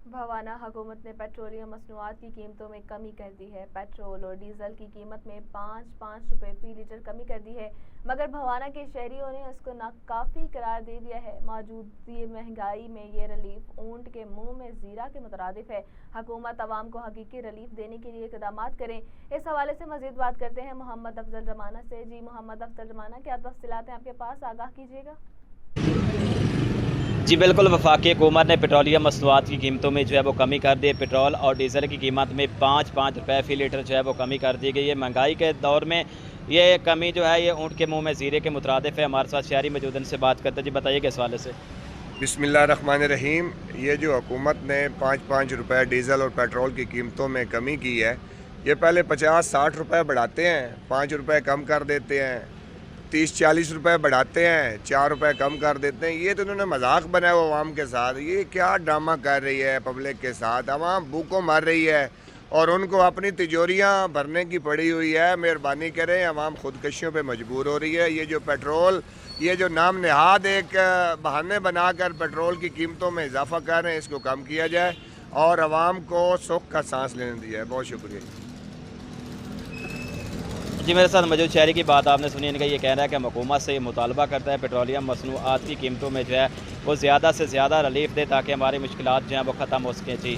भवाना हुकूमत ने पेट्रोलियम मसनूआत की कीमतों में कमी कर दी है। पेट्रोल और डीजल की कीमत में 5-5 रुपए फी लीटर कमी कर दी है, मगर भवाना के शहरियों ने उसको नाकाफी करार दे दिया है। मौजूदा महंगाई में ये रिलीफ ऊंट के मुंह में जीरा के मुतरादिफ है। हुकूमत आवाम को हकीकी रिलीफ देने के लिए इक़दाम करें। इस हवाले से मजीद बात करते हैं मोहम्मद अफजल रमाना से। जी मोहम्मद अफजल रमाना, क्या तफसीलात हैं आपके पास, आगाह कीजिएगा। जी बिल्कुल, वफाकी हुकूमत ने पेट्रोलियम मसनूआत की कीमतों में जो है वो कमी कर दी है। पेट्रोल और डीज़ल की कीमत में 5-5 रुपये फ़ी लीटर जो है वो कमी कर दी गई है। महंगाई के दौर में ये कमी जो है ये ऊँट के मुंह में ज़ीरे के मुतरादिफ है। हमारे साथ शहरी मौजूद, इनसे बात करते हैं। जी बताइए किस हवाले से। बिस्मिल्लाहिर्रहमानिर्रहीम। ये जो हुकूमत ने 5-5 रुपये डीज़ल और पेट्रोल की कीमतों में कमी की है, ये पहले 50-60 रुपये बढ़ाते हैं, 5 रुपये कम कर देते हैं, 30-40 रुपये बढ़ाते हैं, 4 रुपये कम कर देते हैं। ये तो उन्होंने मजाक बनाया हुआ आवाम के साथ। ये क्या ड्रामा कर रही है पब्लिक के साथ। आवाम भूखों मर रही है और उनको अपनी तिजोरियाँ भरने की पड़ी हुई है। मेहरबानी करें, आवाम खुदकशियों पे मजबूर हो रही है। ये जो पेट्रोल, ये जो नाम नहाद एक बहाने बनाकर पेट्रोल की कीमतों में इजाफा कर रहे हैं, इसको कम किया जाए और आवाम को सुख का सांस लेने दिया है। बहुत शुक्रिया। जी मेरे साथ मौजूद शहरी की बात आपने सुनी। इनका ये कहना है कि हम हुकूमत से ये मुतालबा करता है पेट्रोलियम मसनूआत की कीमतों में जो है वो ज़्यादा से ज़्यादा रिलीफ दे, ताकि हमारी मुश्किलात जो हैं वो ख़त्म हो सकें। जी।